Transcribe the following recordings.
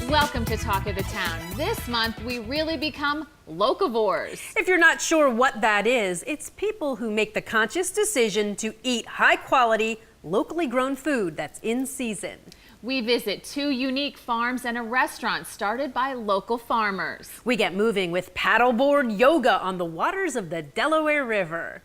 Welcome to Talk of the Town. This month, we really become locavores. If you're not sure what that is, it's people who make the conscious decision to eat high-quality, locally grown food that's in season. We visit 2 unique farms and a restaurant started by local farmers. We get moving with paddleboard yoga on the waters of the Delaware River.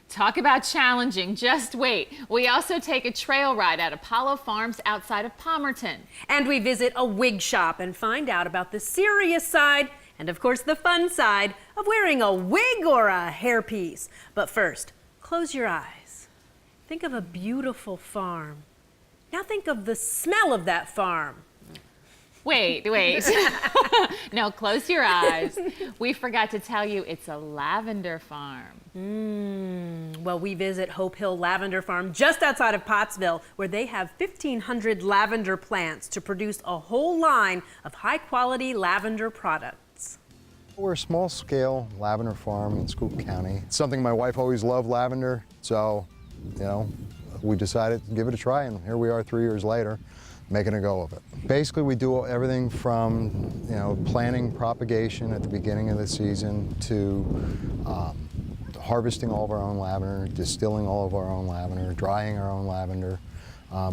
Talk about challenging, just wait. We also take a trail ride at Apollo Farms outside of Palmerton. And we visit a wig shop and find out about the serious side and, of course, the fun side of wearing a wig or a hairpiece. But first, close your eyes. Think of a beautiful farm. Now think of the smell of that farm. Wait. No, close your eyes. We forgot to tell you it's a lavender farm. Well, we visit Hope Hill Lavender Farm just outside of Pottsville, where they have 1,500 lavender plants to produce a whole line of high-quality lavender products. We're a small-scale lavender farm in Scoop County. It's something my wife always loved, lavender, so, we decided to give it a try, and here we are 3 years later, making a go of it. Basically, we do everything from, planting propagation at the beginning of the season to harvesting all of our own lavender, distilling all of our own lavender, drying our own lavender,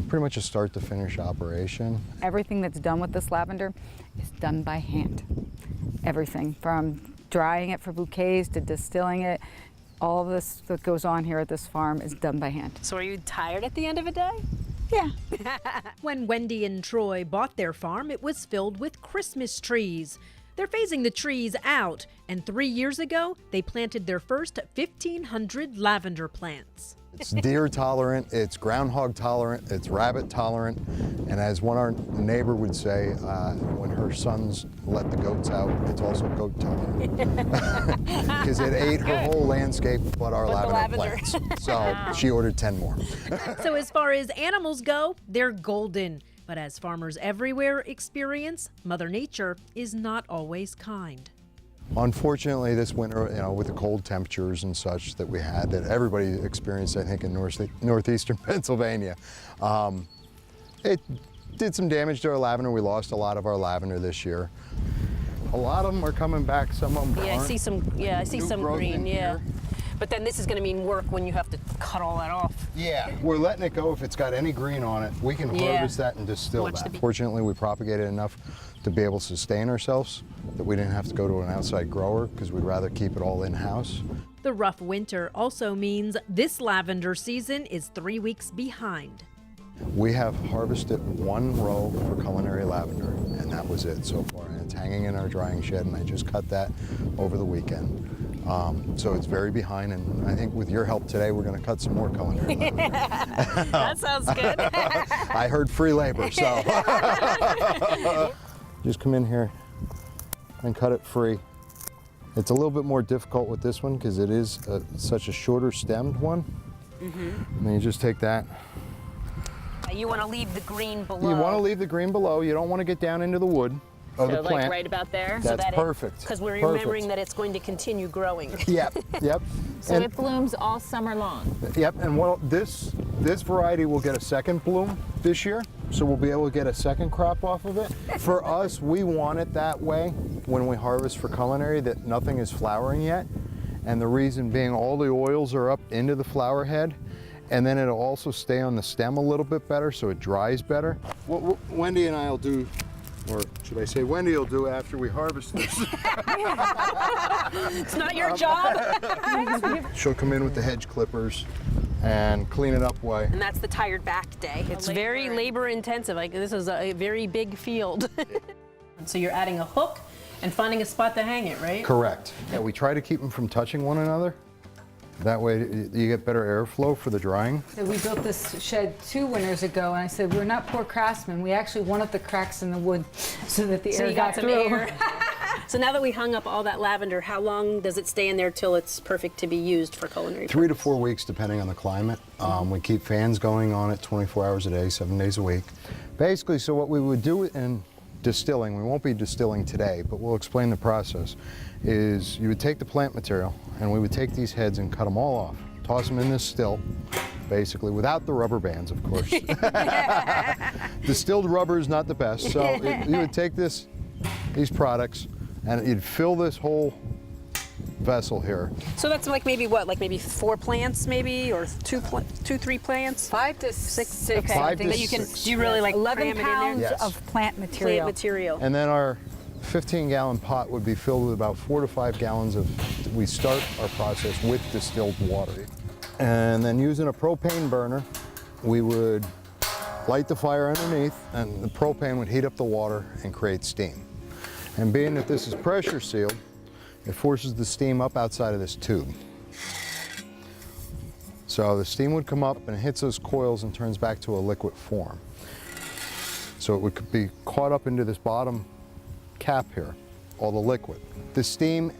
pretty much a start to finish operation. Everything that's done with this lavender is done by hand. Everything from drying it for bouquets to distilling it, all of this that goes on here at this farm is done by hand. So are you tired at the end of a day? Yeah. When Wendy and Troy bought their farm, it was filled with Christmas trees. They're phasing the trees out, and 3 years ago, they planted their first 1,500 lavender plants. It's deer tolerant, it's groundhog tolerant, it's rabbit tolerant, and as our neighbor would say, when her sons let the goats out, it's also goat tolerant. Because it ate her whole landscape but our lavender plants. So she ordered 10 more. So as far as animals go, they're golden. But as farmers everywhere experience, Mother Nature is not always kind. Unfortunately, this winter, with the cold temperatures and such that we had, that everybody experienced, I think, in northeastern Pennsylvania, it did some damage to our lavender. We lost a lot of our lavender this year. A lot of them are coming back. Some of them aren't. I see some green. Here. But then this is going to mean work when you have to cut all that off. Yeah, we're letting it go. If it's got any green on it, we can harvest that and distill that. Fortunately, we propagated enough to be able to sustain ourselves, that we didn't have to go to an outside grower because we'd rather keep it all in-house. The rough winter also means this lavender season is 3 weeks behind. We have harvested 1 row for culinary lavender, and that was it so far. And it's hanging in our drying shed, and I just cut that over the weekend. So it's very behind, and I think with your help today, we're going to cut some more culinary lavender. That sounds good. I heard free labor, so. Just come in here and cut it free. It's a little bit more difficult with this one because it is such a shorter stemmed one. And then you just take that. You want to leave the green below. You want to leave the green below. You don't want to get down into the wood of the plant. Like right about there? That's perfect. Because we're remembering that it's going to continue growing. Yep. So it blooms all summer long. Yep, and this variety will get a second bloom this year, so we'll be able to get a second crop off of it. For us, we want it that way when we harvest for culinary, that nothing is flowering yet. And the reason being, all the oils are up into the flower head, and then it'll also stay on the stem a little bit better, so it dries better. What Wendy and I will do, or should I say Wendy will do after we harvest this. It's not your job. She'll come in with the hedge clippers and clean it up way. And that's the tired back day. It's very labor intensive. Like, this is a very big field. So you're adding a hook and finding a spot to hang it, right? Correct. Yeah, we try to keep them from touching one another. That way you get better airflow for the drying. So we built this shed 2 winters ago, and I said, we're not poor craftsmen. We actually wanted the cracks in the wood so that the air got through. So now that we hung up all that lavender, how long does it stay in there till it's perfect to be used for culinary 3 to 4 weeks, depending on the climate. We keep fans going on it 24 hours a day, 7 days a week. Basically, so what we would do in distilling, we won't be distilling today, but we'll explain the process, is you would take the plant material and we would take these heads and cut them all off, toss them in this still, basically, without the rubber bands, of course. Distilled rubber is not the best, so you would take these products and you'd fill this whole vessel here. So that's like maybe what, like maybe 4 plants maybe, or 3 plants? 5 to 6. Okay. 5 to that you can, 6. do you really like 11 cram it in there? pounds Yes. of plant material. Plant material. And then our 15-gallon pot would be filled with about 4 to 5 gallons of, we start our process with distilled water. And then using a propane burner, we would light the fire underneath and the propane would heat up the water and create steam. And being that this is pressure sealed, it forces the steam up outside of this tube. So the steam would come up and it hits those coils and turns back to a liquid form. So it would be caught up into this bottom cap here, all the liquid. The steam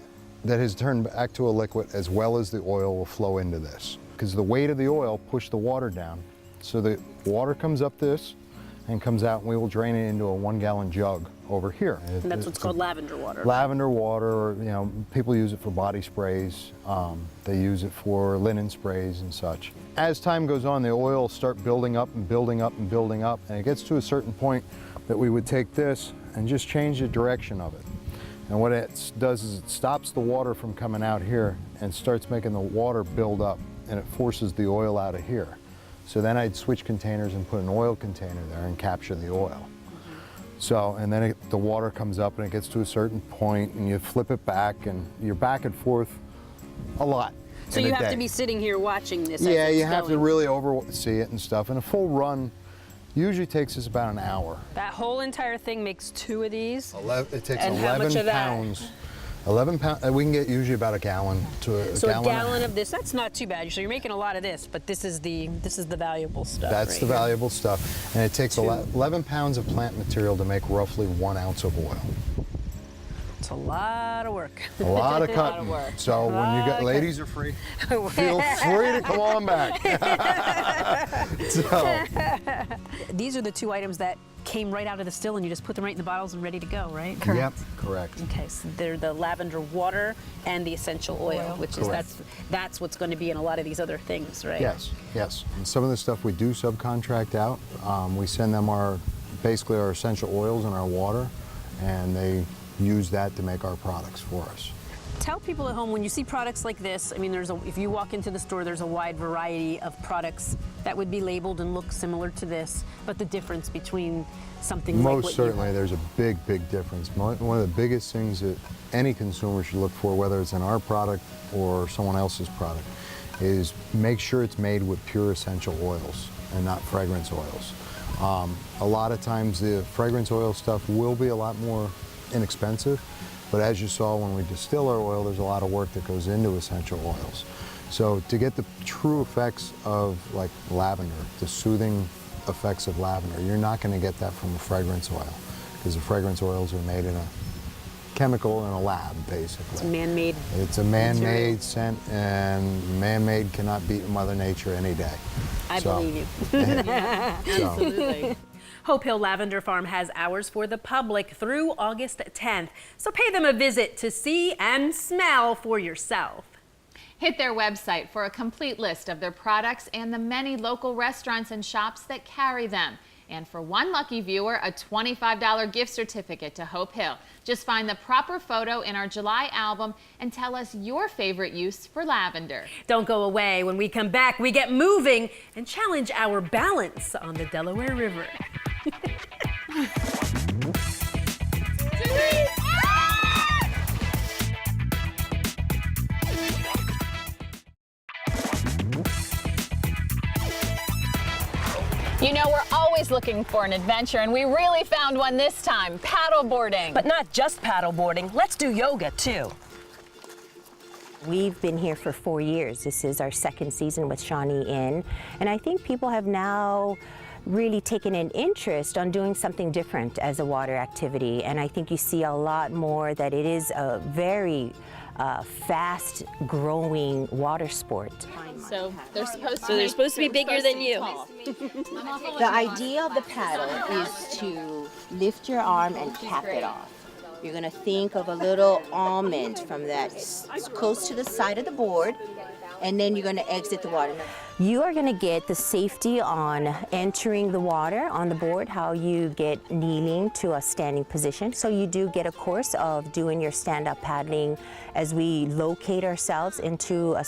that has turned back to a liquid as well as the oil will flow into this. Because the weight of the oil pushed the water down. So the water comes up this and comes out and we will drain it into a 1-gallon jug over here. And that's what's called lavender water. Lavender water, or, you know, people use it for body sprays. They use it for linen sprays and such. As time goes on, the oil will start building up and building up and building up, and it gets to a certain point that we would take this and just change the direction of it. And what it does is it stops the water from coming out here and starts making the water build up, and it forces the oil out of here. So then I'd switch containers and put an oil container there and capture the oil. So, and then the water comes up and it gets to a certain point and you flip it back and you're back and forth a lot. So in you a have day. to be sitting here watching this. Yeah, as you it's have to going. really oversee it and stuff. And a full run usually takes us about an hour. That whole entire thing makes 2 of these. It takes And how much 11 of that? pounds. 11 pounds, we can get usually about a gallon to a So gallon. a gallon of this, that's not too bad. So you're making a lot of this, but this is the valuable stuff. That's right the here. valuable stuff. And it takes 11 pounds of plant material to make roughly 1 ounce of oil. It's a lot of work. A lot of of cutting. work. So when you got, ladies are free, feel free to come on back. So, These are the 2 items that came right out of the still and you just put them right in the bottles and ready to go, right? yep, correct. Okay, so they're the lavender water and the essential oil, which is Correct. that's what's going to be in a lot of these other things, right? Yes, yes. And some of the stuff we do subcontract out. We send them basically our essential oils and our water, and they use that to make our products for us. Tell people at home, when you see products like this, I mean, if you walk into the store, there's a wide variety of products that would be labeled and look similar to this, but the difference between something like Most what certainly, there's a big, big difference. One of the biggest things that any consumer should look for, whether it's in our product or someone else's product, is make sure it's made with pure essential oils and not fragrance oils. A lot of times the fragrance oil stuff will be a lot more inexpensive, but as you saw when we distill our oil, there's a lot of work that goes into essential oils. So to get the true effects of like lavender, the soothing effects of lavender, you're not going to get that from a fragrance oil, because the fragrance oils are made in a chemical in a lab, basically. It's man-made. It's a man-made scent, and man-made cannot beat Mother Nature any day. I believe you. Absolutely. Hope Hill Lavender Farm has hours for the public through August 10th, so pay them a visit to see and smell for yourself. Hit their website for a complete list of their products and the many local restaurants and shops that carry them. And for one lucky viewer, a $25 gift certificate to Hope Hill. Just find the proper photo in our July album and tell us your favorite use for lavender. Don't go away. When we come back, we get moving and challenge our balance on the Delaware River. You know, we're always looking for an adventure, and we really found one this time, paddle boarding. But not just paddle boarding, let's do yoga too. We've been here for 4 years. This is our 2nd season with Shawnee Inn, and I think people have now really taken an interest on doing something different as a water activity, and I think you see a lot more that it is a very fast-growing water sport. So they're supposed to be bigger than you. The idea of the paddle is to lift your arm and cap it off. You're going to think of a little almond from that close to the side of the board, and then you're going to exit the water. You are going to get the safety on entering the water on the board, how you get kneeling to a standing position. So you do get a course of doing your stand-up paddling as we locate ourselves into a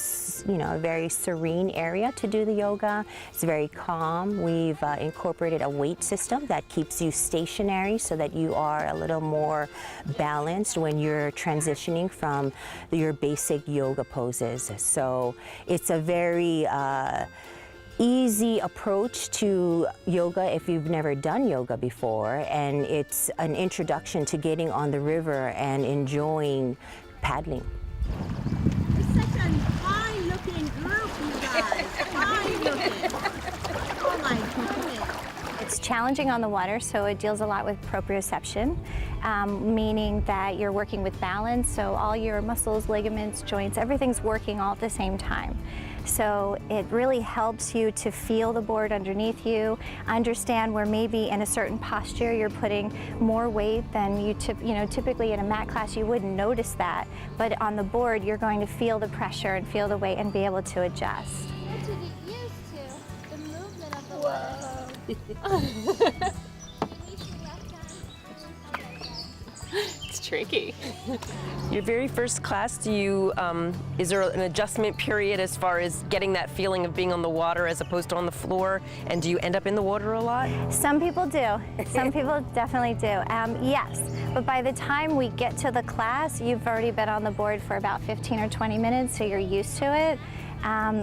very serene area to do the yoga. It's very calm. We've incorporated a weight system that keeps you stationary so that you are a little more balanced when you're transitioning from your basic yoga poses. So it's a very easy approach to yoga if you've never done yoga before, and it's an introduction to getting on the river and enjoying paddling. It's such a fine-looking group, you guys. Fine-looking. Oh my goodness. It's challenging on the water, so it deals a lot with proprioception, meaning that you're working with balance, so all your muscles, ligaments, joints, everything's working all at the same time. So it really helps you to feel the board underneath you, understand where maybe in a certain posture you're putting more weight than you typically in a mat class you wouldn't notice that, but on the board you're going to feel the pressure and feel the weight and be able to adjust. To get used to the movement of the water. It's tricky. Your very first class, do you, is there an adjustment period as far as getting that feeling of being on the water as opposed to on the floor? And do you end up in the water a lot? Some people do. Some people definitely do. Yes, but by the time we get to the class, you've already been on the board for about 15 or 20 minutes, so you're used to it.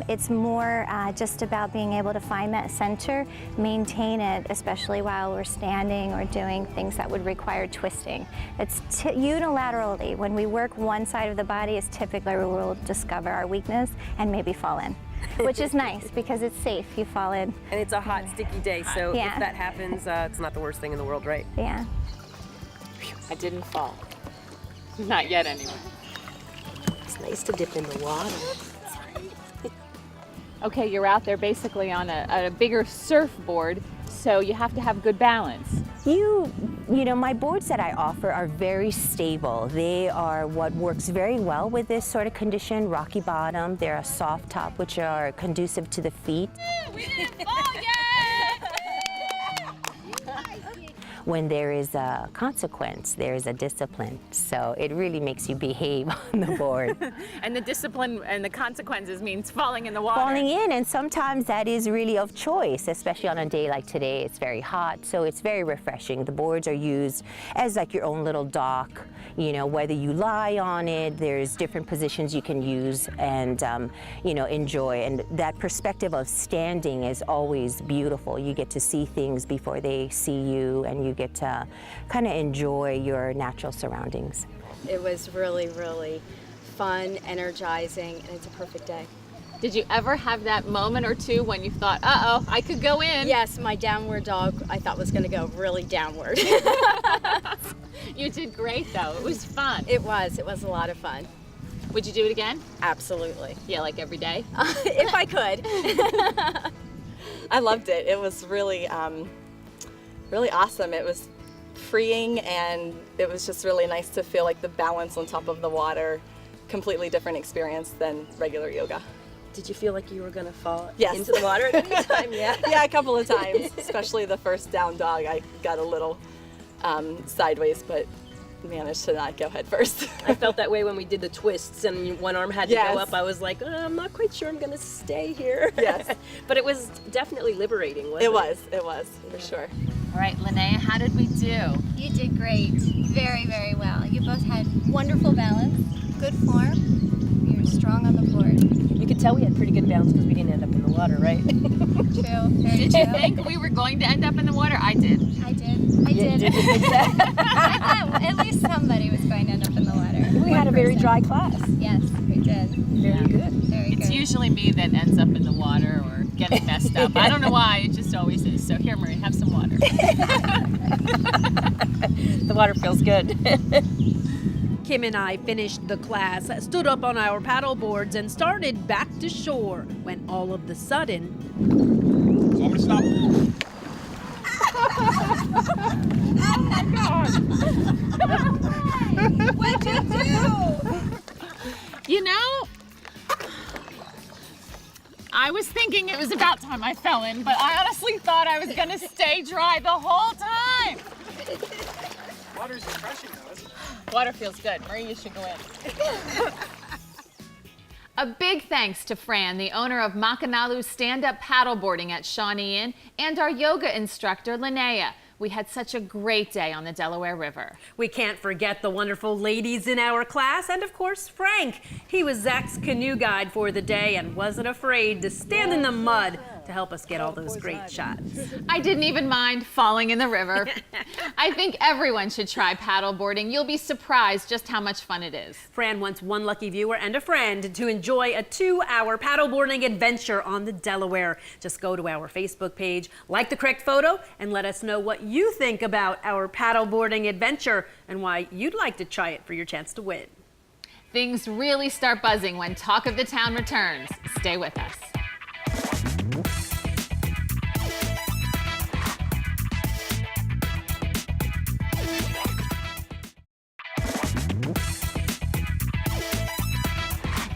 It's more just about being able to find that center, maintain it, especially while we're standing or doing things that would require twisting. It's unilaterally. When we work one side of the body, is typically where we'll discover our weakness and maybe fall in, which is nice because it's safe. You fall in. And it's a hot, sticky day, so Yeah. if that happens, it's not the worst thing in the world, right? Yeah. I didn't fall. Not yet, anyway. It's nice to dip in the water. Okay, you're out there basically on a bigger surfboard, so you have to have good balance. You know, my boards that I offer are very stable. They are what works very well with this sort of condition, rocky bottom. They're a soft top, which are conducive to the feet. We didn't fall yet! When there is a consequence, there is a discipline. So it really makes you behave on the board. And the discipline and the consequences means falling in the water. Falling in, and sometimes that is really of choice, especially on a day like today. It's very hot, so it's very refreshing. The boards are used as like your own little dock. You know, whether you lie on it, there's different positions you can use and, enjoy. And that perspective of standing is always beautiful. You get to see things before they see you, and you get to kind of enjoy your natural surroundings. It was really, really fun, energizing, and it's a perfect day. Did you ever have that moment or two when you thought, uh-oh, I could go in? Yes, my downward dog I thought was going to go really downward. You did great, though. It was fun. It was a lot of fun. Would you do it again? Absolutely. Yeah, like every day? If I could. I loved it. It was really, really awesome. It was freeing, and it was just really nice to feel like the balance on top of the water. Completely different experience than regular yoga. Did you feel like you were going to fall Yes. into the water at any time? Yeah. Yeah, a couple of times, especially the first down dog. I got a little sideways, but managed to not go head first. I felt that way when we did the twists and one arm had to Yes. go up. I was like, I'm not quite sure I'm going to stay here. Yes. But it was definitely liberating, wasn't it? It was, for sure. All right, Linnea, how did we do? You did great. Very, very well. You both had wonderful balance, good form. You were strong on the board. You could tell we had pretty good balance because we didn't end up in the water, right? True. Very Did true. you think we were going to end up in the water? I did. I did. I did. Did you think that? I thought at least somebody was going to end up in the water. We had a very dry class. Yes, we did. Very good. Very It's good. usually me that ends up in the water or getting messed up. I don't know why, it just always is. So here, Marie, have some water. The water feels good. Kim and I finished the class, stood up on our paddle boards, and started back to shore when all of the sudden... So I'm gonna stop. Oh my God! What'd you do? You know, I was thinking it was about time I fell in, but I honestly thought I was gonna stay dry the whole time. Water's refreshing though, isn't it? Water feels good. Marie, you should go in. A big thanks to Fran, the owner of Maukanalu stand-up paddleboarding at Shawnee Inn, and our yoga instructor, Linnea. We had such a great day on the Delaware River. We can't forget the wonderful ladies in our class, and of course, Frank. He was Zach's canoe guide for the day and wasn't afraid to stand in the mud to help us get all those great shots. I didn't even mind falling in the river. I think everyone should try paddleboarding. You'll be surprised just how much fun it is. Fran wants one lucky viewer and a friend to enjoy a 2-hour paddleboarding adventure on the Delaware. Just go to our Facebook page, like the correct photo, and let us know what you think about our paddleboarding adventure and why you'd like to try it for your chance to win. Things really start buzzing when Talk of the Town returns. Stay with us.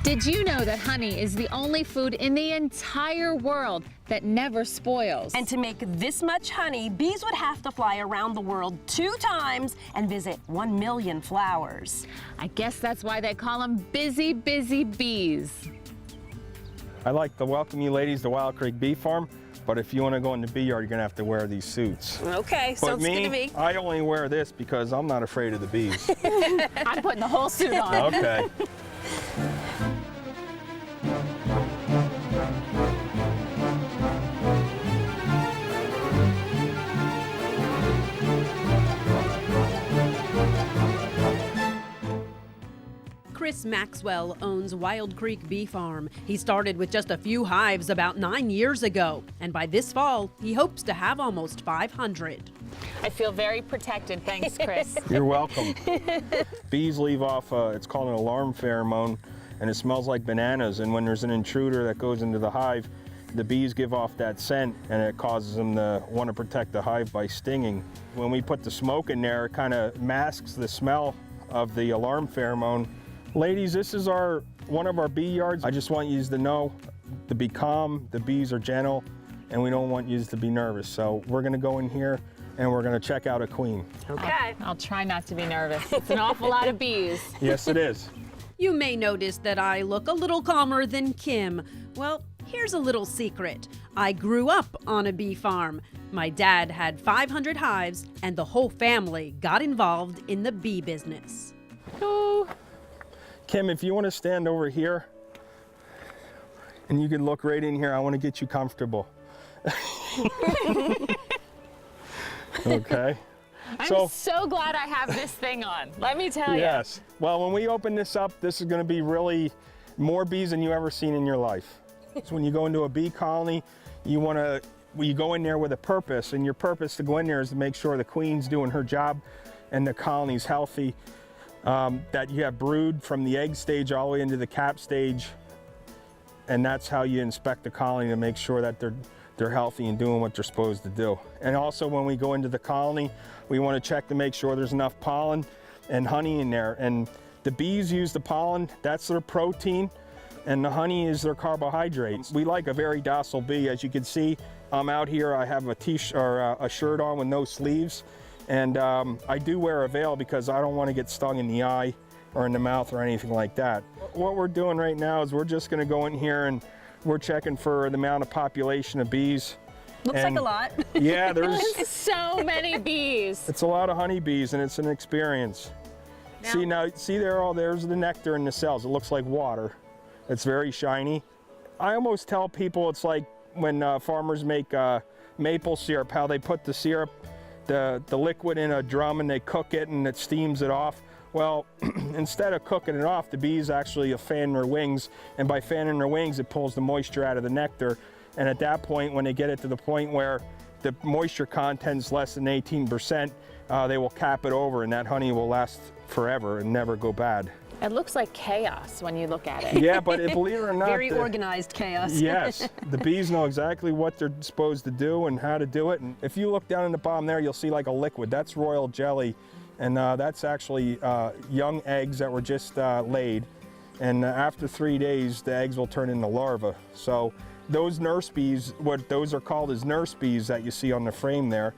Did you know that honey is the only food in the entire world that never spoils? And to make this much honey, bees would have to fly around the world 2 times and visit 1 million flowers. I guess that's why they call them busy, busy bees. I'd like to welcome you ladies to Wild Creek Bee Farm, but if you want to go in the bee yard, you're going to have to wear these suits. Okay, But sounds good to me. I only wear this because I'm not afraid of the bees. I'm putting the whole suit on. Okay. Chris Maxwell owns Wild Creek Bee Farm. He started with just a few hives about 9 years ago, and by this fall, he hopes to have almost 500. I feel very protected. Thanks, Chris. You're welcome. Bees leave off, it's called an alarm pheromone, and it smells like bananas. And when there's an intruder that goes into the hive, the bees give off that scent, and it causes them to want to protect the hive by stinging. When we put the smoke in there, it kind of masks the smell of the alarm pheromone. Ladies, this is one of our bee yards. I just want you to know to be calm, the bees are gentle, and we don't want you to be nervous. So we're gonna go in here and we're gonna check out a queen. Okay. I'll try not to be nervous. It's an awful lot of bees. Yes, it is. You may notice that I look a little calmer than Kim. Well, here's a little secret. I grew up on a bee farm. My dad had 500 hives, and the whole family got involved in the bee business. Oh. Kim, if you want to stand over here and you can look right in here, I want to get you comfortable. Okay. I'm so glad I have this thing on. Let me tell you. Yes. Well, when we open this up, this is going to be really more bees than you've ever seen in your life. So when you go into a bee colony, you go in there with a purpose, and your purpose to go in there is to make sure the queen's doing her job and the colony's healthy. That you have brood from the egg stage all the way into the cap stage, and that's how you inspect the colony to make sure that they're healthy and doing what they're supposed to do. And also when we go into the colony, we want to check to make sure there's enough pollen and honey in there. And the bees use the pollen, that's their protein, and the honey is their carbohydrates. We like a very docile bee. As you can see, I'm out here, I have a t-shirt or a shirt on with no sleeves. And I do wear a veil because I don't want to get stung in the eye or in the mouth or anything like that. What we're doing right now is we're just going to go in here and we're checking for the amount of population of bees. Looks like a lot. Yeah, there's so many bees. It's a lot of honeybees, and it's an experience. See there's the nectar in the cells. It looks like water. It's very shiny. I almost tell people it's like when farmers make maple syrup, how they put the syrup, the liquid in a drum and they cook it and it steams it off. Well, instead of cooking it off, the bees actually fan their wings, and by fanning their wings, it pulls the moisture out of the nectar. And at that point, when they get it to the point where the moisture content's less than 18%, they will cap it over, and that honey will last forever and never go bad. It looks like chaos when you look at it. Yeah, but believe it or not, Very organized chaos. Yes, the bees know exactly what they're supposed to do and how to do it. And if you look down in the bottom there, you'll see like a liquid. That's royal jelly, and that's actually young eggs that were just laid. And after 3 days, the eggs will turn into larvae. So those nurse bees, what those are called is nurse bees that you see on the frame there,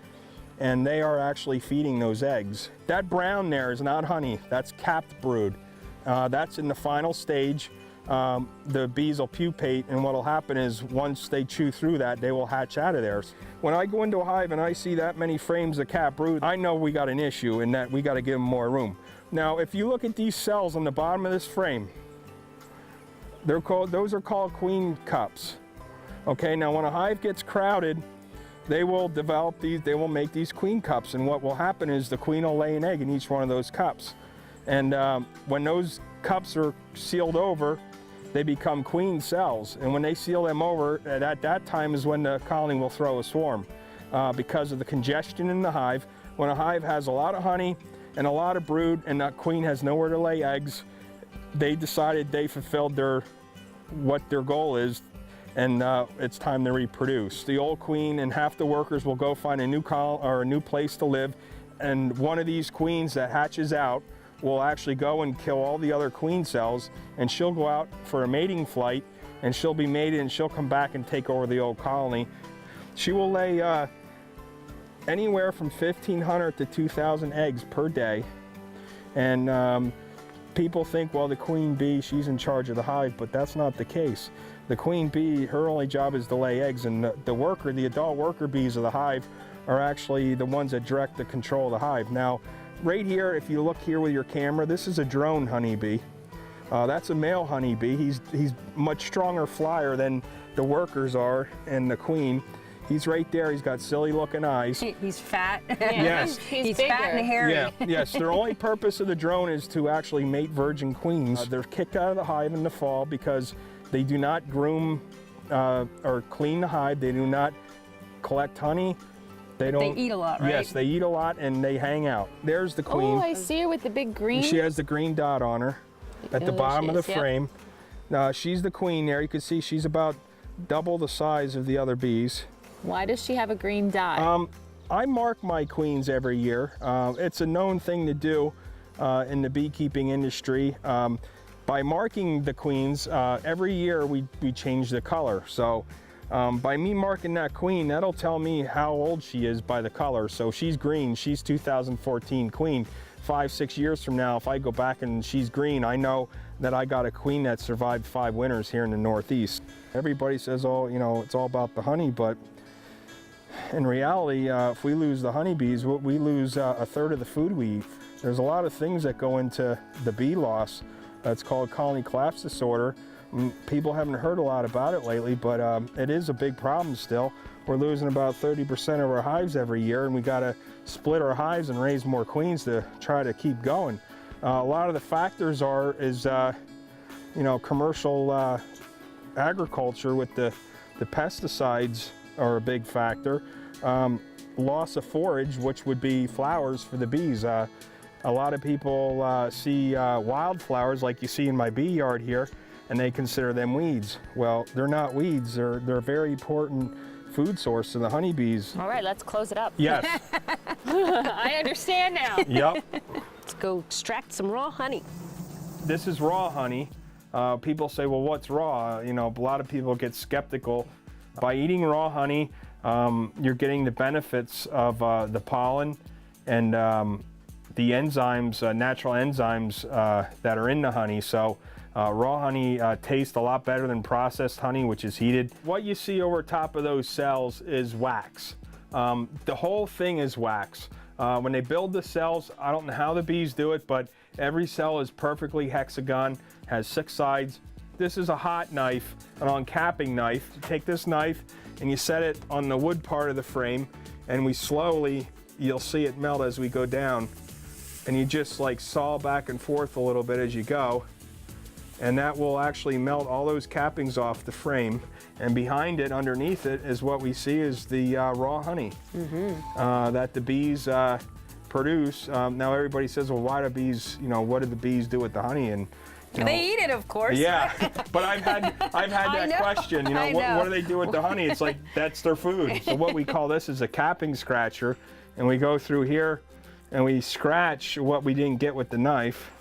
and they are actually feeding those eggs. That brown there is not honey, that's capped brood. That's in the final stage. The bees will pupate, and what will happen is once they chew through that, they will hatch out of there. When I go into a hive and I see that many frames of capped brood, I know we got an issue and that we got to give them more room. Now, if you look at these cells on the bottom of this frame, those are called queen cups. Okay, now when a hive gets crowded, they will develop these, they will make these queen cups, and what will happen is the queen will lay an egg in each one of those cups. And when those cups are sealed over, they become queen cells. And when they seal them over, at that time is when the colony will throw a swarm because of the congestion in the hive. When a hive has a lot of honey and a lot of brood and that queen has nowhere to lay eggs, they decided they fulfilled what their goal is, and it's time to reproduce. The old queen and half the workers will go find a new or a new place to live, and one of these queens that hatches out will actually go and kill all the other queen cells, and she'll go out for a mating flight, and she'll be mated, and she'll come back and take over the old colony. She will lay anywhere from 1,500 to 2,000 eggs per day, and people think, well, the queen bee, she's in charge of the hive, but that's not the case. The queen bee, her only job is to lay eggs, and the adult worker bees of the hive are actually the ones that direct the control of the hive. Now, right here, if you look here with your camera, this is a drone honeybee. That's a male honeybee. He's much stronger flyer than the workers are and the queen. He's right there. He's got silly looking eyes. He's fat. Yes. He's fat and hairy. Yeah. Yes. Their only purpose of the drone is to actually mate virgin queens. They're kicked out of the hive in the fall because they do not groom or clean the hive. They do not collect honey. They eat a lot, right? Yes, they eat a lot and they hang out. There's the queen. Oh, I see her with the big green. She has the green dot on her at the bottom of the frame. She's the queen there. You can see she's about double the size of the other bees. Why does she have a green dot? I mark my queens every year. It's a known thing to do in the beekeeping industry. By marking the queens, every year we change the color. So by me marking that queen, that'll tell me how old she is by the color. So she's green, she's 2014 queen. 5-6 years from now, if I go back and she's green, I know that I got a queen that survived 5 winters here in the Northeast. Everybody says, oh, you know, it's all about the honey, but in reality, if we lose the honeybees, we lose a third of the food we eat. There's a lot of things that go into the bee loss. It's called colony collapse disorder. People haven't heard a lot about it lately, but it is a big problem still. We're losing about 30% of our hives every year, and we got to split our hives and raise more queens to try to keep going. A lot of the factors is you know, commercial agriculture with the pesticides are a big factor. Loss of forage, which would be flowers for the bees. A lot of people see wildflowers like you see in my bee yard here, and they consider them weeds. Well, they're not weeds. They're a very important food source to the honeybees. All right, let's close it up. Yes. I understand now. Yep. Let's go extract some raw honey. This is raw honey. People say, well, what's raw? You know, a lot of people get skeptical. By eating raw honey, you're getting the benefits of the pollen and the enzymes, natural enzymes that are in the honey. So raw honey tastes a lot better than processed honey, which is heated. What you see over top of those cells is wax. The whole thing is wax. When they build the cells, I don't know how the bees do it, but every cell is perfectly hexagon, has 6 sides. This is a hot knife, an uncapping knife. You take this knife and you set it on the wood part of the frame, and we slowly, you'll see it melt as we go down, and you just like saw back and forth a little bit as you go, and that will actually melt all those cappings off the frame. And behind it, underneath it, is what we see is the raw honey that the bees produce. Now everybody says, well, why do bees, what do the bees do with the honey? And they eat it, of course. Yeah, but I've had that question. What do they do with the honey? It's like that's their food. So what we call this is a capping scratcher, and we go through here and we scratch what we didn't get with the knife.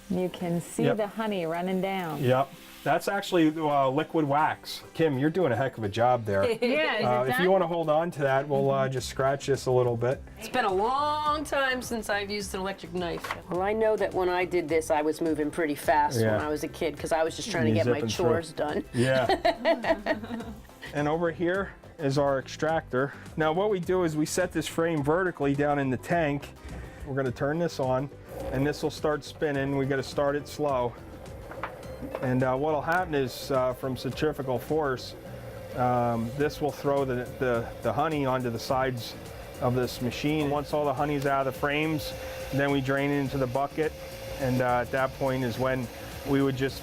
You can see the honey running down. Yep. That's actually liquid wax. Kim, you're doing a heck of a job there. Yeah, if you want to hold on to that, we'll just scratch this a little bit. It's been a long time since I've used an electric knife. Well, I know that when I did this, I was moving pretty fast when I was a kid because I was just trying to get my chores done. Yeah. And over here is our extractor. Now what we do is we set this frame vertically down in the tank. We're going to turn this on, and this will start spinning. We got to start it slow. And what will happen is from centrifugal force, this will throw the honey onto the sides of this machine. Once all the honey's out of the frames, then we drain it into the bucket. And at that point is when we would just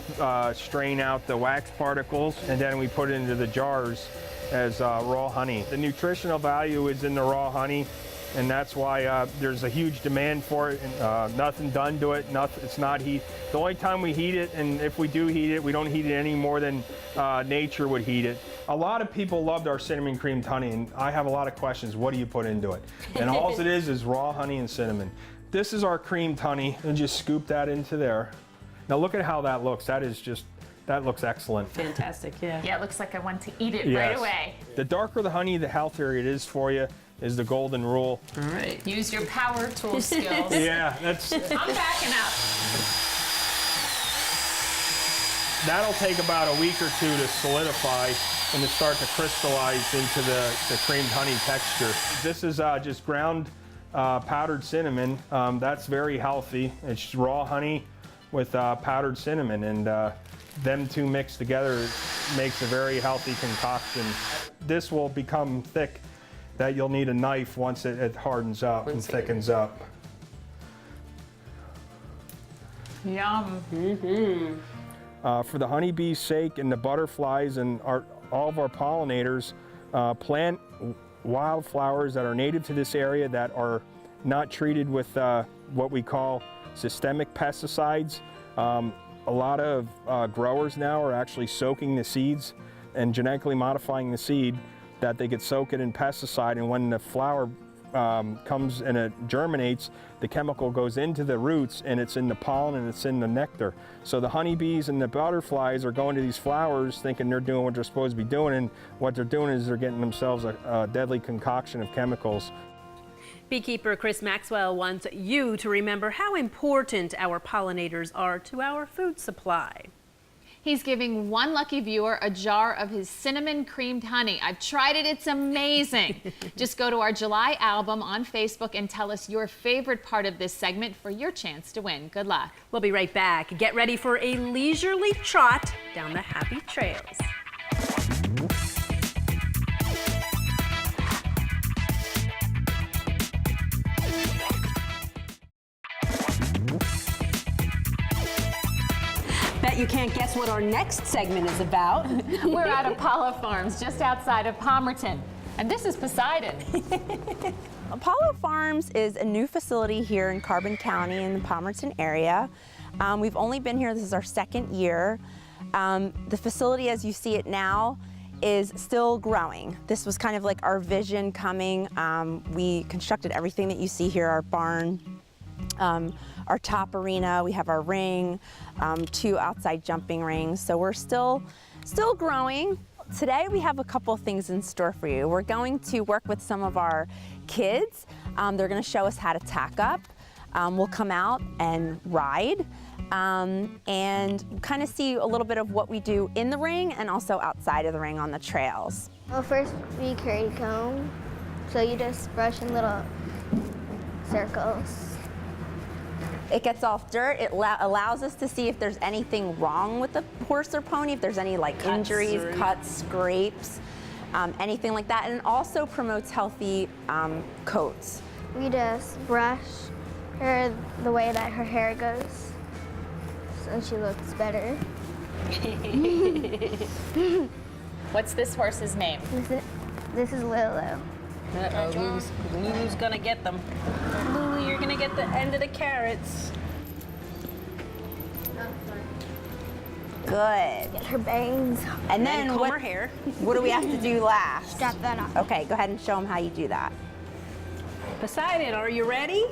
strain out the wax particles, and then we put it into the jars as raw honey. The nutritional value is in the raw honey, and that's why there's a huge demand for it. And, nothing done to it. It's not heat. The only time we heat it, and if we do heat it, we don't heat it any more than nature would heat it. A lot of people loved our cinnamon creamed honey, and I have a lot of questions. What do you put into it? And all it is raw honey and cinnamon. This is our creamed honey, and just scoop that into there. Now look at how that looks. That looks excellent. Fantastic, yeah. Yeah, it looks like I want to eat it right away. The darker the honey, the healthier it is for you, is the golden rule. All right. Use your power tool skills. Yeah, that's... I'm backing up. That'll take about a week or two to solidify and to start to crystallize into the creamed honey texture. This is just ground powdered cinnamon. That's very healthy. It's raw honey with powdered cinnamon, and them two mixed together makes a very healthy concoction. This will become thick that you'll need a knife once it hardens up and thickens up. Yum. Mm-hmm. For the honeybee's sake and the butterflies and all of our pollinators, plant wildflowers that are native to this area that are not treated with what we call systemic pesticides. A lot of growers now are actually soaking the seeds and genetically modifying the seed that they could soak it in pesticide, and when the flower comes and it germinates, the chemical goes into the roots and it's in the pollen and it's in the nectar. So the honeybees and the butterflies are going to these flowers thinking they're doing what they're supposed to be doing, and what they're doing is they're getting themselves a deadly concoction of chemicals. Beekeeper Chris Maxwell wants you to remember how important our pollinators are to our food supply. He's giving one lucky viewer a jar of his cinnamon creamed honey. I've tried it, it's amazing. Just go to our July album on Facebook and tell us your favorite part of this segment for your chance to win. Good luck. We'll be right back. Get ready for a leisurely trot down the happy trails. Bet you can't guess what our next segment is about. We're at Apollo Farms, just outside of Palmerton. And this is Poseidon. Apollo Farms is a new facility here in Carbon County in the Palmerton area. We've only been here, this is our second year. The facility as you see it now is still growing. This was kind of like our vision coming. We constructed everything that you see here, our barn, our top arena, we have our ring, 2 outside jumping rings. So we're still growing. Today we have a couple things in store for you. We're going to work with some of our kids. They're going to show us how to tack up. We'll come out and ride and kind of see a little bit of what we do in the ring and also outside of the ring on the trails. Well, first we carry comb, so you just brush in little circles. It gets off dirt. It allows us to see if there's anything wrong with the horse or pony, if there's any like injuries, cuts, scrapes, anything like that. And it also promotes healthy coats. We just brush her the way that her hair goes, so she looks better. What's this horse's name? This is Lulu. Uh-oh, Lulu's gonna get them. Lulu gonna get the end of the carrots. Good. Get her bangs. And then comb what, her hair. what do we have to do last? Strap that on. Okay, go ahead and show them how you do that. Poseidon, are you ready?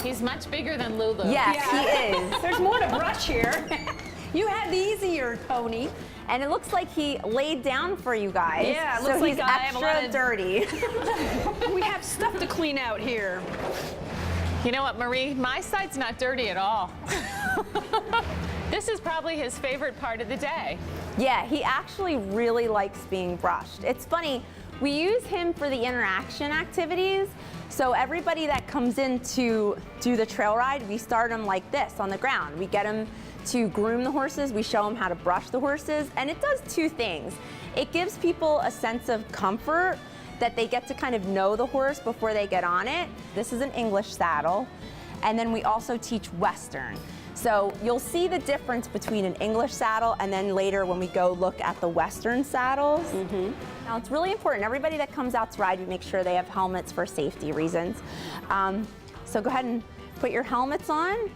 He's much bigger than Lulu. Yes, he is. There's more to brush here. You had the easier pony. And it looks like he laid down for you guys. Yeah, it so looks like he's I have a lot extra of- dirty. We have stuff to clean out here. You know what, Marie? My side's not dirty at all. This is probably his favorite part of the day. Yeah, he actually really likes being brushed. It's funny, we use him for the interaction activities. So everybody that comes in to do the trail ride, we start them like this on the ground. We get them to groom the horses, we show them how to brush the horses, and it does two things. It gives people a sense of comfort that they get to kind of know the horse before they get on it. This is an English saddle, and then we also teach Western. So you'll see the difference between an English saddle and then later when we go look at the Western saddles. Now it's really important, everybody that comes out to ride, we make sure they have helmets for safety reasons. So go ahead and put your helmets on,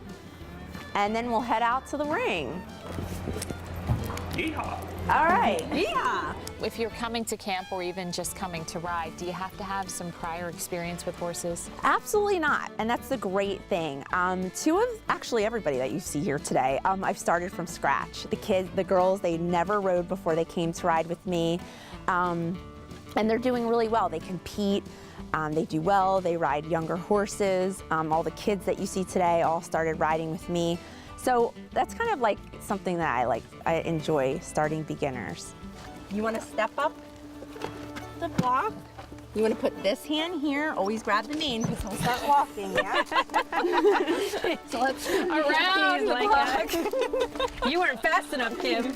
and then we'll head out to the ring. Yeehaw! All right. Yeah. If you're coming to camp or even just coming to ride, do you have to have some prior experience with horses? Absolutely not, and that's the great thing. Actually everybody that you see here today, I've started from scratch. The kids, the girls, they never rode before they came to ride with me, and they're doing really well. They compete, they do well, they ride younger horses. All the kids that you see today all started riding with me. So that's kind of like something that I enjoy, starting beginners. You want to step up the block. You want to put this hand here, always grab the mane because he'll start walking, yeah? So let's Around the block. You weren't fast enough, Kim.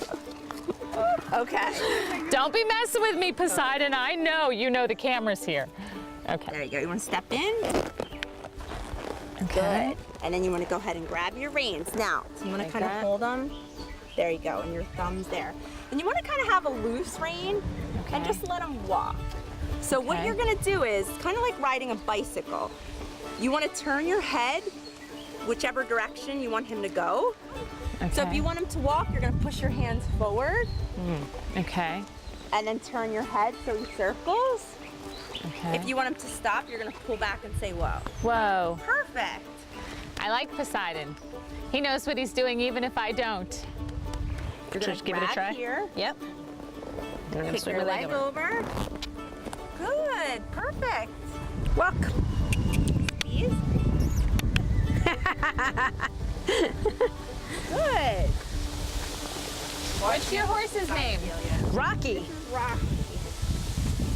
Okay. Don't be messing with me, Poseidon. I know you know the camera's here. Okay. There you go. You want to step in? Okay. Good. And then you want to go ahead and grab your reins. Now, so you want to kind of hold them. There you go, and your thumb's there. And you want to kind of have a loose rein and just let them walk. So what you're going to do is kind of like riding a bicycle. You want to turn your head whichever direction you want him to go. Okay. So if you want him to walk, you're going to push your hands forward. Okay. And then turn your head so he circles. Okay. If you want him to stop, you're going to pull back and say, whoa. Whoa. Perfect. I like Poseidon. He knows what he's doing even if I don't. You're going to give it a try. Here. Yep. Kick your leg over. Good. Perfect. Walk. Squeeze. Good. What's your horse's name? Rocky.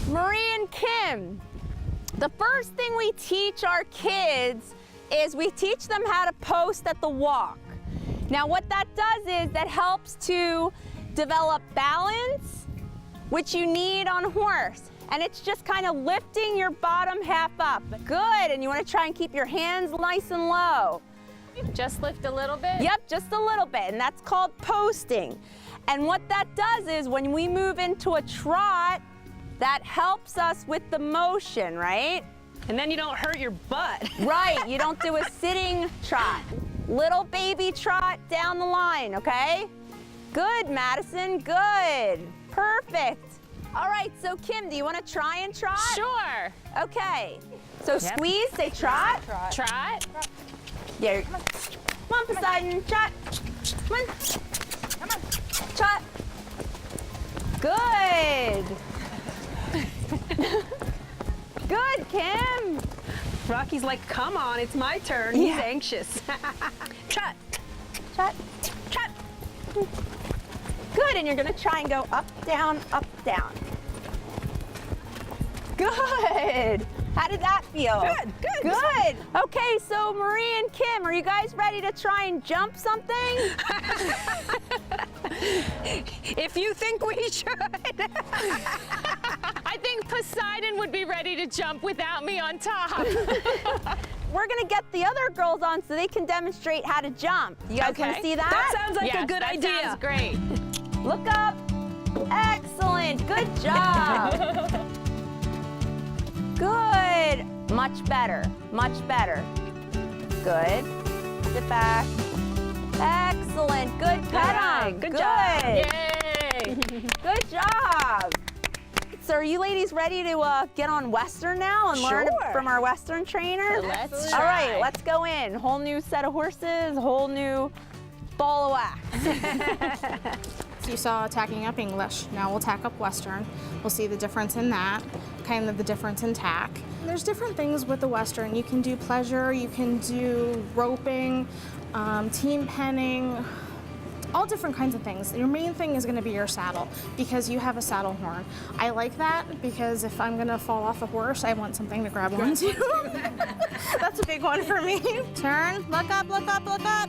Marie and Kim, the first thing we teach our kids is we teach them how to post at the walk. Now what that does is that helps to develop balance, which you need on horse. And it's just kind of lifting your bottom half up. Good, and you want to try and keep your hands nice and low. Just lift a little bit? Yep, just a little bit, and that's called posting. And what that does is when we move into a trot, that helps us with the motion, right? And then you don't hurt your butt. Right, you don't do a sitting trot. Little baby trot down the line, okay? Good, Madison, good. Perfect. All right, so Kim, do you want to try and trot? Sure. Okay. So squeeze, say trot. Trot. Yeah. Come on, Poseidon, trot. Come on. Come on. Trot. Good. Good, Kim. Rocky's like, come on, it's my turn. He's anxious. Trot. Trot. Trot. Good, and you're gonna try and go up, down, up, down. Good. How did that feel? Good, good. Good. Okay, so Marie and Kim, are you guys ready to try and jump something? If you think we should. I think Poseidon would be ready to jump without me on top. We're gonna get the other girls on so they can demonstrate how to jump. You guys wanna see that? That sounds like Yes, a good that idea. Sounds great. Look up. Excellent. Good job. Good. Much better, much better. Good. Sit back. Excellent. Good pedal. Good job. Yay. Good job. So are you ladies ready to get on Western now and learn from our Western trainer? Let's All try. right, let's go in. Whole new set of horses, whole new ball of wax. So you saw tacking up English. Now we'll tack up Western. We'll see the difference in that, kind of the difference in tack. There's different things with the Western. You can do pleasure, you can do roping, team penning, all different kinds of things. Your main thing is going to be your saddle because you have a saddle horn. I like that because if I'm going to fall off a horse, I want something to grab onto. That's a big one for me. Turn, look up, look up, look up.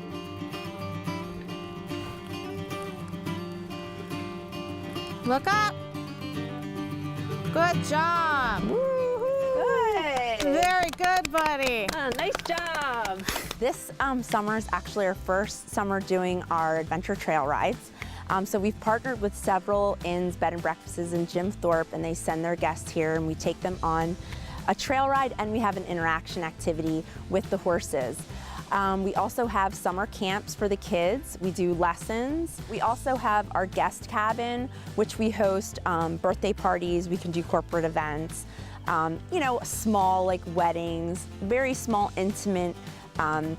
Look up. Good job. Good. Very good, buddy. Nice job. This summer is actually our first summer doing our adventure trail rides. So we've partnered with several inns, bed and breakfasts in Jim Thorpe, and they send their guests here and we take them on a trail ride and we have an interaction activity with the horses. We also have summer camps for the kids. We do lessons. We also have our guest cabin, which we host birthday parties. We can do corporate events, you know, small like weddings, very small, intimate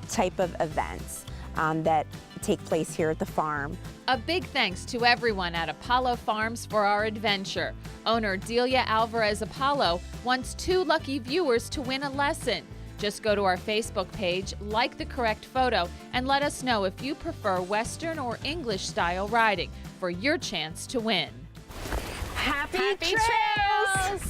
type of events that take place here at the farm. A big thanks to everyone at Apollo Farms for our adventure. Owner Delia Alvarez Apollo wants 2 lucky viewers to win a lesson. Just go to our Facebook page, like the correct photo, and let us know if you prefer Western or English style riding for your chance to win. Happy trails!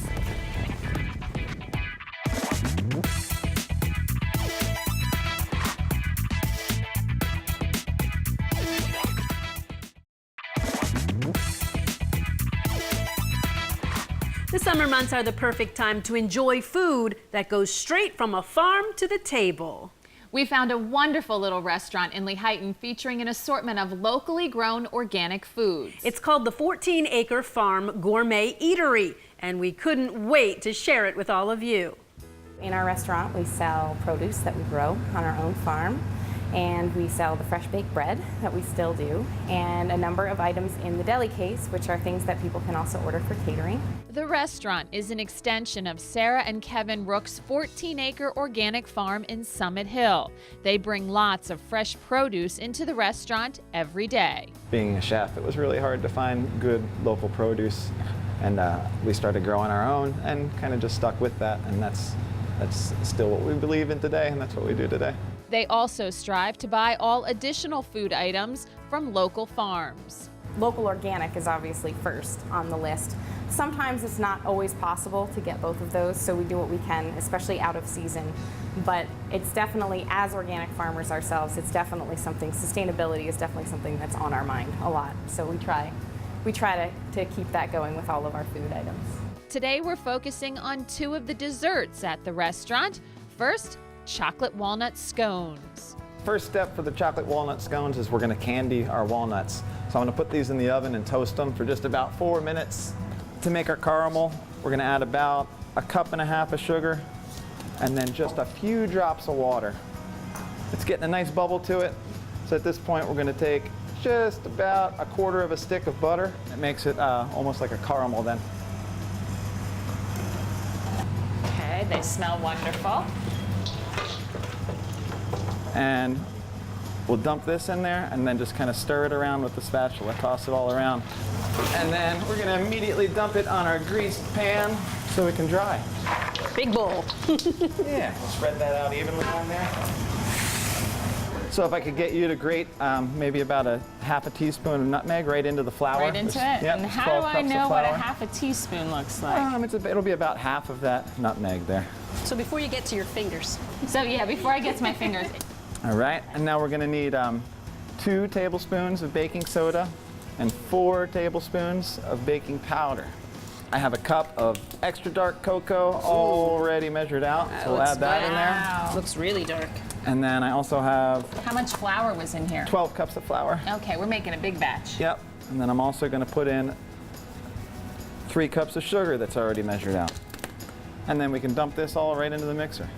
The summer months are the perfect time to enjoy food that goes straight from a farm to the table. We found a wonderful little restaurant in Lehighton featuring an assortment of locally grown organic foods. It's called the 14-Acre Farm Gourmet Eatery, and we couldn't wait to share it with all of you. In our restaurant, we sell produce that we grow on our own farm, and we sell the fresh baked bread that we still do, and a number of items in the deli case, which are things that people can also order for catering. The restaurant is an extension of Sarah and Kevin Rook's 14-acre organic farm in Summit Hill. They bring lots of fresh produce into the restaurant every day. Being a chef, it was really hard to find good local produce, and we started growing our own and kind of just stuck with that, and that's still what we believe in today, and that's what we do today. They also strive to buy all additional food items from local farms. Local organic is obviously first on the list. Sometimes it's not always possible to get both of those, so we do what we can, especially out of season. But it's definitely, as organic farmers ourselves, it's definitely something, sustainability is definitely something that's on our mind a lot. So we try to keep that going with all of our food items. Today we're focusing on 2 of the desserts at the restaurant. First, chocolate walnut scones. First step for the chocolate walnut scones is we're going to candy our walnuts. So I'm going to put these in the oven and toast them for just about 4 minutes. To make our caramel, we're going to add about 1.5 cups of sugar and then just a few drops of water. It's getting a nice bubble to it. So at this point, we're going to take just about 1/4 stick of butter. It makes it almost like a caramel then. Okay, they smell wonderful. And we'll dump this in there and then just kind of stir it around with the spatula, toss it all around. And then we're going to immediately dump it on our greased pan so it can dry. Big bowl. Yeah, we'll spread that out evenly on there. So if I could get you to grate maybe about 1/2 teaspoon of nutmeg right into the flour. Right into it? Yep, And how do I 12 cups of know what flour. 1/2 teaspoon looks like? It'll be about half of that nutmeg there. So before you get to your fingers. So yeah, before I get to my fingers. All right, and now we're going to need 2 tablespoons of baking soda and 4 tablespoons of baking powder. I have a cup of extra dark cocoa already measured out, so we'll add that in there. Looks really dark. And then I also have How much flour was in here? 12 cups of flour. Okay, we're making a big batch. Yep, and then I'm also going to put in 3 cups of sugar that's already measured out. And then we can dump this all right into the mixer.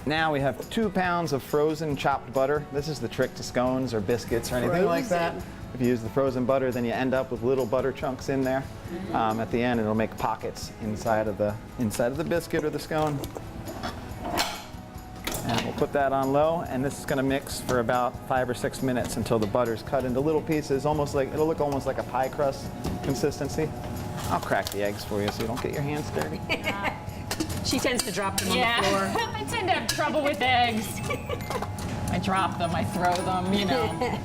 Now we have 2 pounds of frozen chopped butter. This is the trick to scones or biscuits or anything like that. If you use the frozen butter, then you end up with little butter chunks in there. At the end, it'll make pockets inside of the biscuit or the scone. And we'll put that on low, and this is going to mix for about 5 or 6 minutes until the butter's cut into little pieces, almost like it'll look almost like a pie crust consistency. I'll crack the eggs for you so you don't get your hands dirty. She tends to drop them on the floor. I tend to have trouble with eggs. I drop them, I throw them, you know.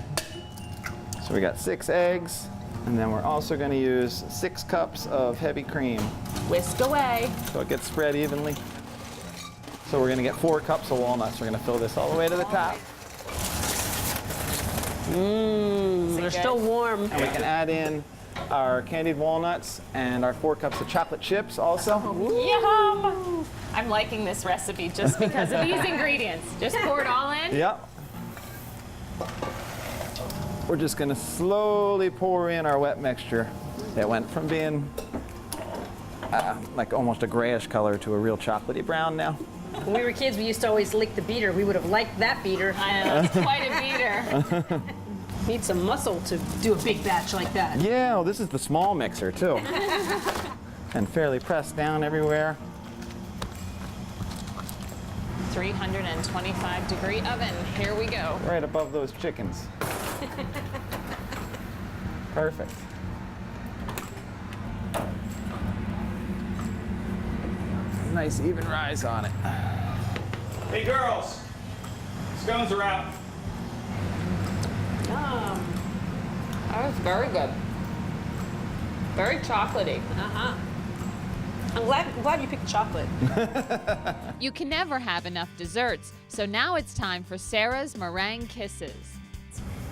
So we got 6 eggs, and then we're also going to use 6 cups of heavy cream. Whisk away. So it gets spread evenly. So we're going to get 4 cups of walnuts. We're going to fill this all the way to the top. They're still warm. And we can add in our candied walnuts and our 4 cups of chocolate chips also. Yum! I'm liking this recipe just because of these ingredients. Just pour it all in. Yep. We're just going to slowly pour in our wet mixture. It went from being like almost a grayish color to a real chocolatey brown now. When we were kids, we used to always lick the beater. We would have liked that beater. I know, it's quite a beater. Need some muscle to do a big batch like that. Yeah, well, this is the small mixer too. And fairly pressed down everywhere. 325-degree oven. Here we go. Right above those chickens. Perfect. Nice even rise on it. Hey girls, scones are out. That was very good. Very chocolatey. I'm glad you picked chocolate. You can never have enough desserts, so now it's time for Sarah's meringue kisses.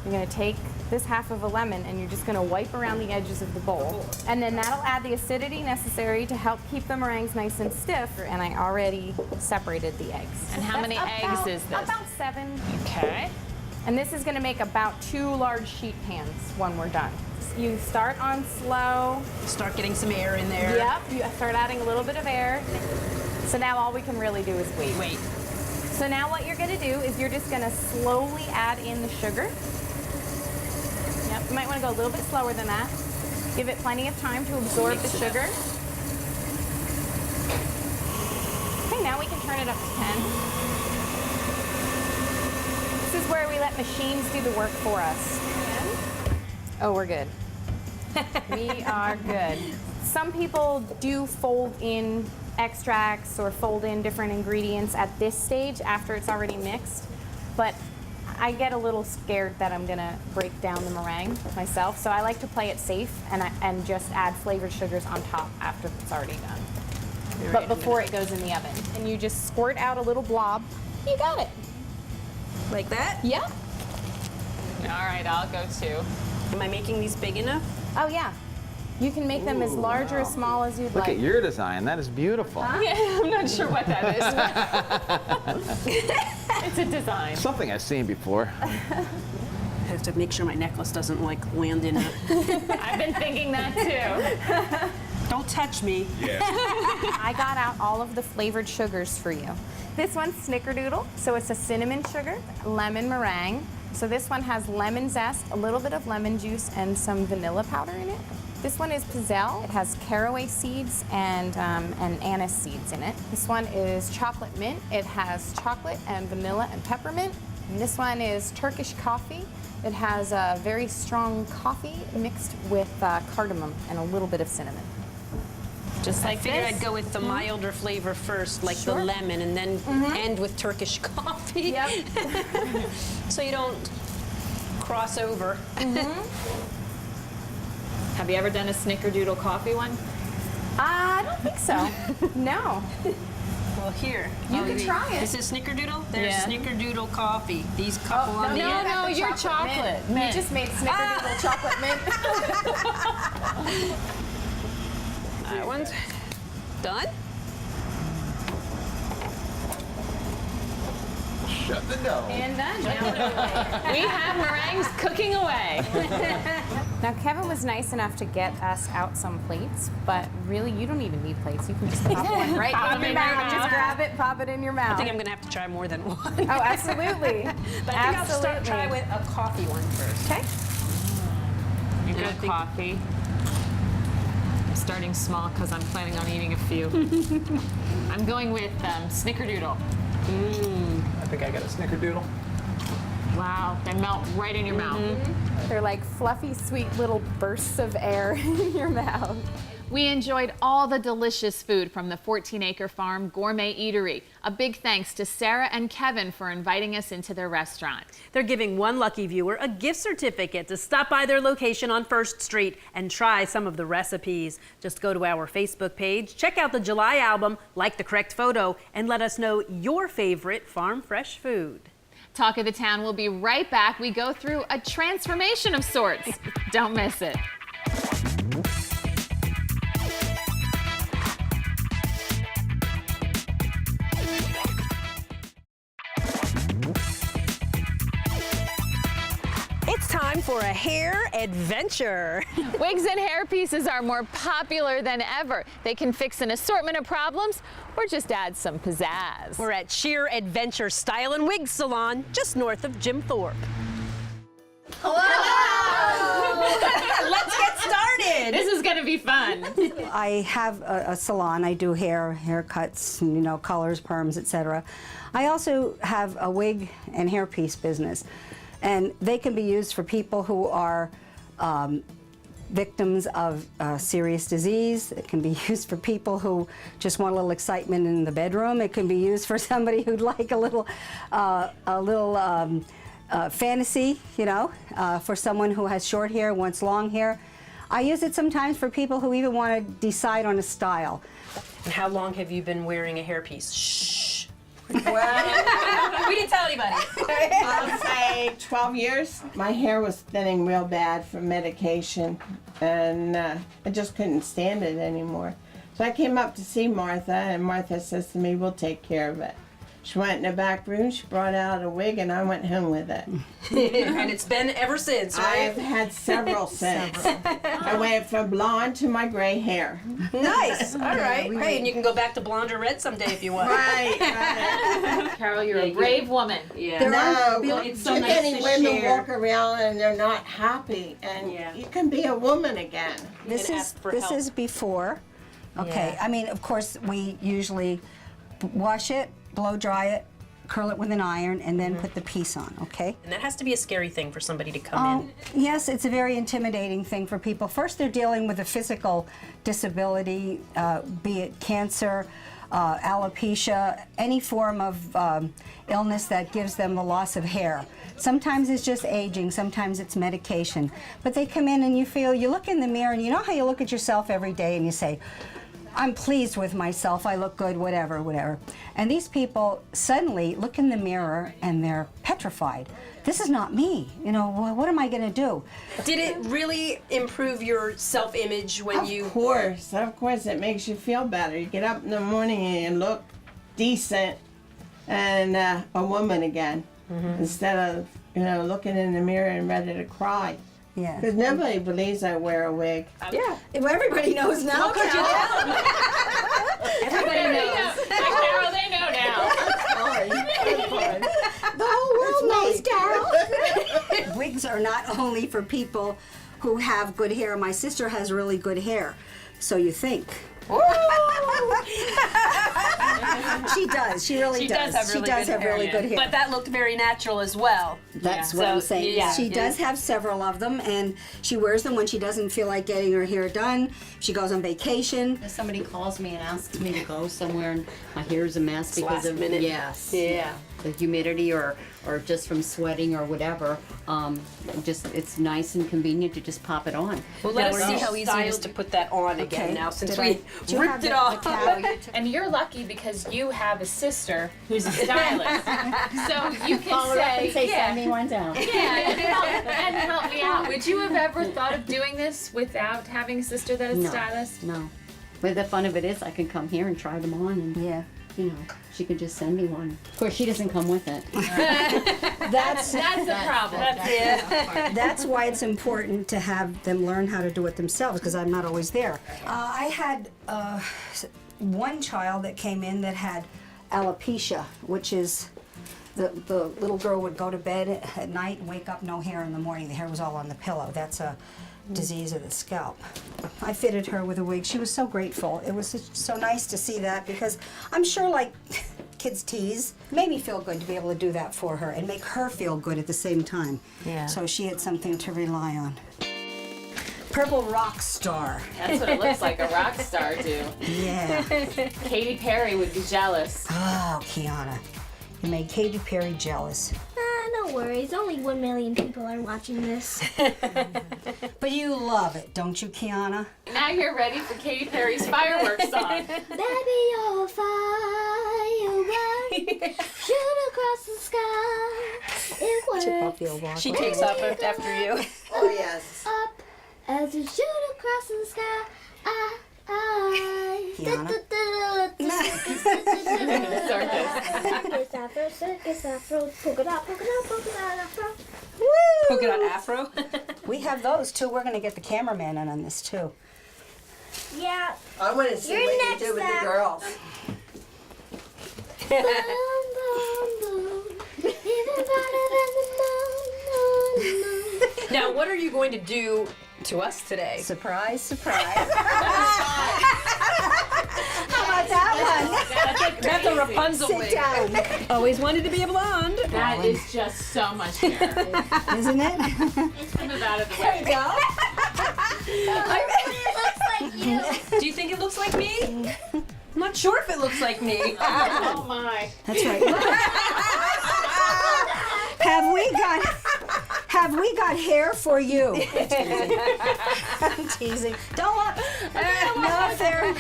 You're going to take this half of a lemon and you're just going to wipe around the edges of the bowl. And then that'll add the acidity necessary to help keep the meringues nice and stiff. And I already separated the eggs. And how many eggs is this? About 7. Okay. And this is going to make about 2 large sheet pans when we're done. You start on slow. Start getting some air in there. Yep, you start adding a little bit of air. So now all we can really do is wait. So now what you're going to do is you're just going to slowly add in the sugar. Yep, you might want to go a little bit slower than that. Give it plenty of time to absorb the sugar. Okay, now we can turn it up to 10. This is where we let machines do the work for us. Oh, we're good. We are good. Some people do fold in extracts or fold in different ingredients at this stage after it's already mixed, but I get a little scared that I'm gonna break down the meringue myself, so I like to play it safe and just add flavored sugars on top after it's already done. But before it goes in the oven. And you just squirt out a little blob. You got it. Like that? Yeah. All right, I'll go too. Am I making these big enough? Oh yeah. You can make them as large or as small as you'd Look like. at your design. That is beautiful. Huh? Yeah, I'm not sure what that is. It's a design. Something I've seen before. I have to make sure my necklace doesn't like land in it. I've been thinking that too. Don't touch me. Yeah. I got out all of the flavored sugars for you. This one's Snickerdoodle, so it's a cinnamon sugar, lemon meringue. So this one has lemon zest, a little bit of lemon juice, and some vanilla powder in it. This one is Pizzelle. It has caraway seeds and anise seeds in it. This one is chocolate mint. It has chocolate and vanilla and peppermint. And this one is Turkish coffee. It has a very strong coffee mixed with cardamom and a little bit of cinnamon. Just like I figured this? I'd go with the milder flavor first, like the lemon, and then end with Turkish coffee. Yep. So you don't cross over. Have you ever done a Snickerdoodle coffee one? I don't think so. No. Well, here. You can try it. This is Snickerdoodle? There's Yeah. Snickerdoodle coffee. These couple on the end. No, you're chocolate. You just made Snickerdoodle chocolate mint. That one's done. Shut the door. And done. We have meringues cooking away. Now, Kevin was nice enough to get us out some plates, but really, you don't even need plates. You can just pop one right in your mouth. Just grab it, pop it in your mouth. I think I'm gonna have to try more than one. Oh, absolutely. But I think I'll try with a coffee one first. Okay. You good coffee? I'm starting small because I'm planning on eating a few. I'm going with snickerdoodle. I think I got a snickerdoodle. Wow, they melt right in your mouth. They're like fluffy, sweet little bursts of air in your mouth. We enjoyed all the delicious food from the 14-acre farm Gourmet Eatery. A big thanks to Sarah and Kevin for inviting us into their restaurant. They're giving one lucky viewer a gift certificate to stop by their location on 1st Street and try some of the recipes. Just go to our Facebook page, check out the July album, like the correct photo, and let us know your favorite farm fresh food. Talk of the Town will be right back. We go through a transformation of sorts. Don't miss it. It's time for a hair adventure. Wigs and hair pieces are more popular than ever. They can fix an assortment of problems or just add some pizzazz. We're at Shear Adventure Style and Wig Salon, just north of Jim Thorpe. Hello! Let's get started. This is going to be fun. I have a salon. I do haircuts, colors, perms, etc. I also have a wig and hairpiece business, and they can be used for people who are victims of serious disease. It can be used for people who just want a little excitement in the bedroom. It can be used for somebody who'd like a little fantasy, for someone who has short hair, wants long hair. I use it sometimes for people who even want to decide on a style. And how long have you been wearing a hairpiece? Shh. Well, we didn't tell anybody. I'll say 12 years. My hair was thinning real bad from medication, and I just couldn't stand it anymore. So I came up to see Martha, and Martha says to me, "We'll take care of it." She went in the back room, she brought out a wig, and I went home with it. And it's been ever since, right? I've had several since. I went from blonde to my gray hair. Nice. All right. Hey, and you can go back to blonde or red someday if you want. Right. Carol, you're a brave woman. Yeah. It's so nice many women walk around and they're not happy, and you can be a woman again. This is before. Okay. Yeah. I mean, of course, we usually wash it, blow dry it, curl it with an iron, and then put the piece on, okay? And that has to be a scary thing for somebody to come in. Yes, it's a very intimidating thing for people. First, they're dealing with a physical disability, be it cancer, alopecia, any form of illness that gives them the loss of hair. Sometimes it's just aging, sometimes it's medication. But they come in and you look in the mirror, and you know how you look at yourself every day and you say, I'm pleased with myself, I look good, whatever. And these people suddenly look in the mirror and they're petrified. This is not me, what am I gonna do? Did it really improve your self-image when you... Of course, it makes you feel better. You get up in the morning and you look decent and a woman again, instead of, looking in the mirror and ready to cry. Yeah. Because nobody believes I wear a wig. Yeah. Well, everybody knows now. What could you tell them? Everybody knows. Carol, they know now. The whole world knows, Carol. Wigs are not only for people who have good hair. My sister has really good hair, so you think. She does. She really does. She does have really good hair. But that looked very natural as well. That's what I'm saying. Yeah. She does have several of them, and she wears them when she doesn't feel like getting her hair done. She goes on vacation. If somebody calls me and asks me to go somewhere and my hair's a mess because of the humidity or just from sweating or whatever, it's nice and convenient to just pop it on. Well, let us see how easy it is to put that on again now since we ripped it off. And you're lucky because you have a sister who's a stylist. So you can say send me one down. Yeah, and help me out. Would you have ever thought of doing this without having a sister that is a stylist? No. But the fun of it is I can come here and try them on. And you know, she could just send me one. Of course, she doesn't come with it. That's the problem. That's why it's important to have them learn how to do it themselves, because I'm not always there. I had one child that came in that had alopecia, which is the little girl would go to bed at night and wake up no hair in the morning. The hair was all on the pillow. That's a disease of the scalp. I fitted her with a wig. She was so grateful. It was so nice to see that, because I'm sure, like, kids tease. It made me feel good to be able to do that for her and make her feel good at the same time. Yeah. So she had something to rely on. Purple rock star. That's what it looks like a rock star do. Yeah. Katy Perry would be jealous. Oh, Kiana. You made Katy Perry jealous. No worries. Only 1 million people are watching this. But you love it, don't you, Kiana? Now you're ready for Katy Perry's fireworks song. Baby, you're a firework. Shoot across the sky. It works. She takes off after you. Oh, yes. Up as you shoot across the sky. Circus afro, polka dot afro. Polka dot afro. We have those too. We're going to get the cameraman in on this too. Yeah. I want to see You're what you next, do with Zach. the girls. Boom, boom, boom. Even brighter than the moon. Now, what are you going to do to us today? Surprise, surprise. How about that one? That's a Rapunzel Sit wig. down. Always wanted to be able to wand. That is just so much hair. Isn't it? Move out of the way. It looks like you. Do you think it looks like me? I'm not sure if it looks like me. Oh my. That's right. Have we got hair for you? I'm teasing. Don't look. No, there.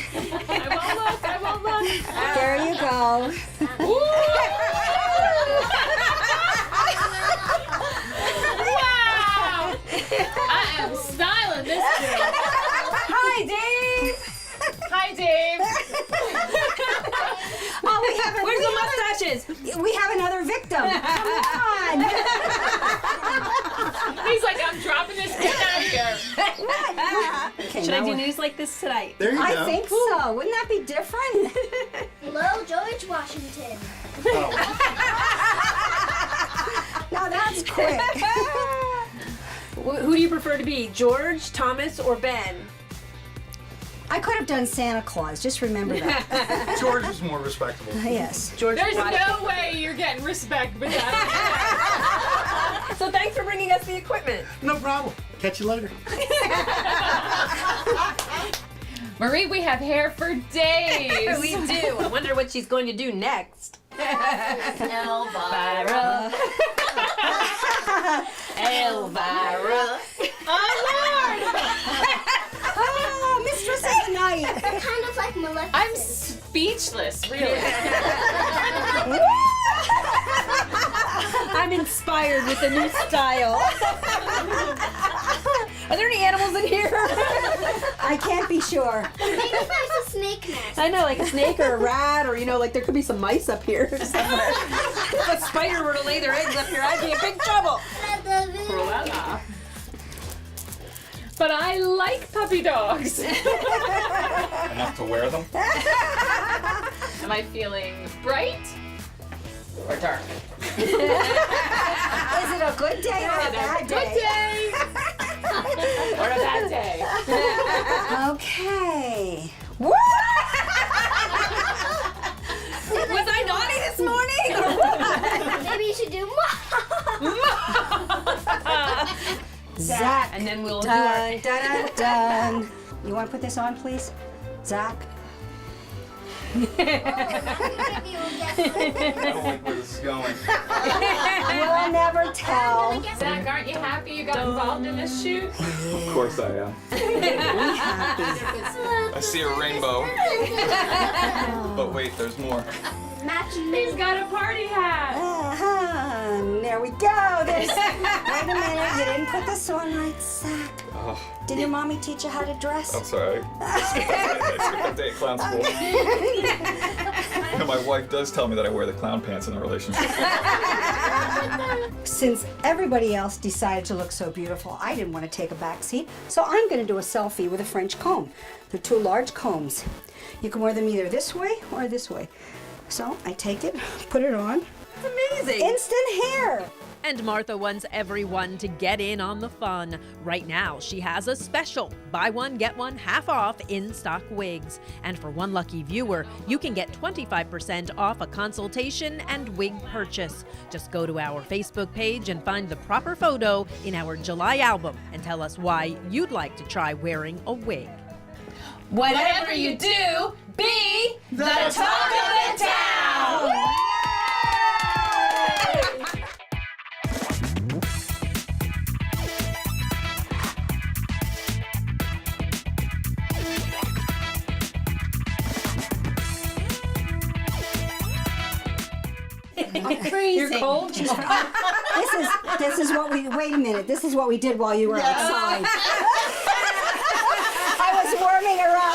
I won't look. There you go. Wow! I am styling this dude. Hi, Dave. Hi, Dave. Oh, Where's the mustaches? We have another victim. Come on. He's like, I'm dropping this kid out here. Okay, Should I now do we're- news like this tonight? There you go. I think so. Wouldn't that be different? Hello, George Washington. Now that's quick. Who do you prefer to be, George, Thomas, or Ben? I could have done Santa Claus. Just remember that. George is more respectable. Yes. George. There's no way you're getting respect with that. So thanks for bringing us the equipment. No problem. Catch you later. Marie, we have hair for days. We do. I wonder what she's going to do next. Elvira. Elvira. Oh, Mistress of the Night. Kind of like Maleficent. I'm speechless, really. I'm inspired with a new style. Are there any animals in here? I can't be sure. Maybe there's a snake nest. I know, like a snake or a rat, or like there could be some mice up here. If a spider were to lay their eggs up here, I'd be in big trouble. Cruella. But I like puppy dogs. Enough to wear them? Am I feeling bright or dark? Is it a good day or a bad Good day? day. Or a bad day. Okay. Was I naughty this morning? Or what? Maybe you should do Zach. And then we'll Dun, dun, dun, dun. You want to put this on, please? Zach? Maybe you'll get I don't like where this is going. We'll never tell. Zach, aren't you happy you got involved in this shoot? Of course I am. I see a rainbow. But wait, there's more. He's got a party hat. There we go. There's, wait a minute, you didn't put this on right, Zach. Oh. Did your mommy teach you how to dress? I'm sorry. I skipped that day at clown school. You know, my wife does tell me that I wear the clown pants in a relationship. Since everybody else decided to look so beautiful, I didn't want to take a back seat, so I'm going to do a selfie with a French comb. They're 2 large combs. You can wear them either this way or this way. So I take it, put it on. Amazing. Instant hair. And Martha wants everyone to get in on the fun. Right now, she has a special buy one, get one half off in-stock wigs. And for one lucky viewer, you can get 25% off a consultation and wig purchase. Just go to our Facebook page and find the proper photo in our July album and tell us why you'd like to try wearing a wig. Whatever you do, be the talk of the town. I'm freezing. You're cold? This is what we, wait a minute, this is what we did while you were outside. I was warming her up.